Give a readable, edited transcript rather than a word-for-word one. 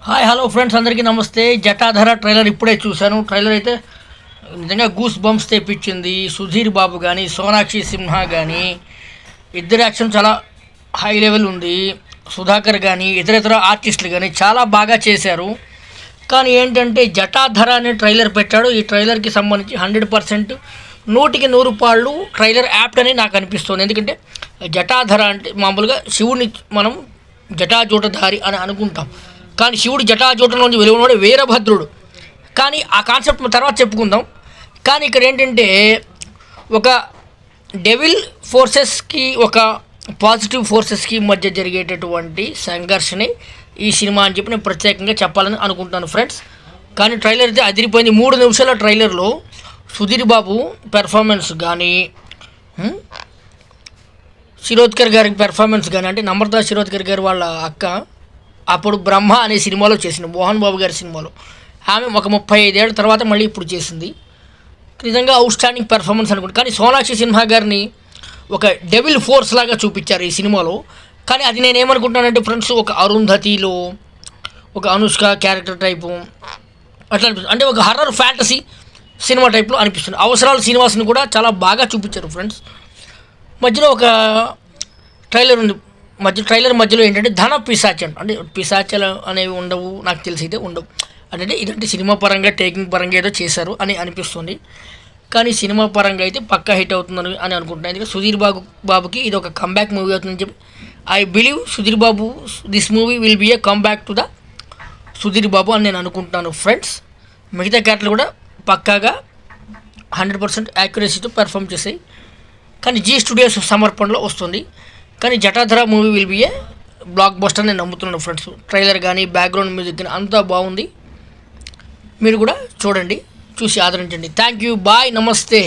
Hi hello friends, అందరికీ నమస్తే. Jatadhara trailer ఇప్పుడే చూశాను. ట్రైలర్ అయితే నిజంగా గూస్ బంప్స్ తెప్పించింది. సుధీర్ బాబు కానీ, సోనాక్షి సిన్హా కానీ ఇద్దరు యాక్షన్ చాలా హై లెవెల్ ఉంది. సుధాకర్ కానీ ఇతర ఆర్టిస్టులు కానీ చాలా బాగా చేశారు. కానీ ఏంటంటే జటాధర అనే ట్రైలర్ పెట్టాడు. ఈ ట్రైలర్కి సంబంధించి 100% 100% ట్రైలర్ యాప్ట్ అని నాకు అనిపిస్తుంది. ఎందుకంటే జటాధర అంటే మామూలుగా శివుని మనం జటాజూటధారి అని అనుకుంటాం, కానీ శివుడు జటాజూటంలోంచి వెలువడినవాడు వీరభద్రుడు. కానీ ఆ కాన్సెప్ట్ తర్వాత చెప్పుకుందాం. కానీ ఇక్కడ ఏంటంటే ఒక డెవిల్ ఫోర్సెస్కి ఒక పాజిటివ్ ఫోర్సెస్కి మధ్య జరిగేటటువంటి సంఘర్షణే ఈ సినిమా అని చెప్పి నేను ప్రత్యేకంగా చెప్పాలని అనుకుంటున్నాను ఫ్రెండ్స్. కానీ ట్రైలర్ అయితే అదిరిపోయింది. 3 నిమిషాల ట్రైలర్లో సుధీర్ బాబు పెర్ఫార్మెన్స్ కానీ, శిరోద్కర్ గారి పెర్ఫార్మెన్స్ కానీ, అంటే నమ్రతా శిరోద్కర్ గారు వాళ్ళ అక్క అప్పుడు బ్రహ్మ అనే సినిమాలో చేసింది, మోహన్ బాబు గారి సినిమాలో. ఆమె ఒక 35 ఏళ్ళ తర్వాత మళ్ళీ ఇప్పుడు చేసింది. నిజంగా అవుట్ స్టాండింగ్ పెర్ఫార్మెన్స్ అనుకుంటుంది. కానీ సోనాక్షి సిన్హా గారిని ఒక డెవిల్ ఫోర్స్ లాగా చూపించారు ఈ సినిమాలో. కానీ అది నేను ఏమనుకుంటున్నానంటే ఫ్రెండ్స్, ఒక అరుంధతిలో ఒక అనుష్క క్యారెక్టర్ టైపు అట్లా అనిపిస్తుంది. అంటే ఒక హర్రర్ ఫ్యాంటసీ సినిమా టైప్లో అనిపిస్తుంది. అవసరాల శ్రీనివాస్ని కూడా చాలా బాగా చూపించారు ఫ్రెండ్స్. మధ్యలో ఒక ట్రైలర్ ఉంది. ట్రైలర్ మధ్యలో ఏంటంటే ధన పిశాచం, అంటే పిశాచాలు అనేవి ఉండవు, నాకు తెలిసి అయితే ఉండవు. అంటే ఇదంటే సినిమా పరంగా టేకింగ్ పరంగా ఏదో చేశారు అని అనిపిస్తుంది. కానీ సినిమా పరంగా అయితే పక్కా హిట్ అవుతుందని అని అనుకుంటున్నాను. ఎందుకంటే సుధీర్ బాబుకి ఇది ఒక కంబ్యాక్ మూవీ అవుతుందని చెప్పి I believe Sudheer Babu this movie will be a comeback to the Sudheer Babu అని నేను అనుకుంటున్నాను ఫ్రెండ్స్. మిగతా క్యారెక్టర్లు కూడా పక్కాగా 100% యాక్యురసీతో పెర్ఫామ్ చేసాయి. కానీ జీ స్టూడియోస్ సమర్పణలో వస్తుంది. కానీ Jatadhara movie will be a blockbuster నేను నమ్ముతున్నాను ఫ్రెండ్స్. ట్రైలర్ కానీ బ్యాక్గ్రౌండ్ మ్యూజిక్ కానీ అంతా బాగుంది. మీరు కూడా చూడండి, చూసి ఆదరించండి. థ్యాంక్ యూ, బాయ్, నమస్తే.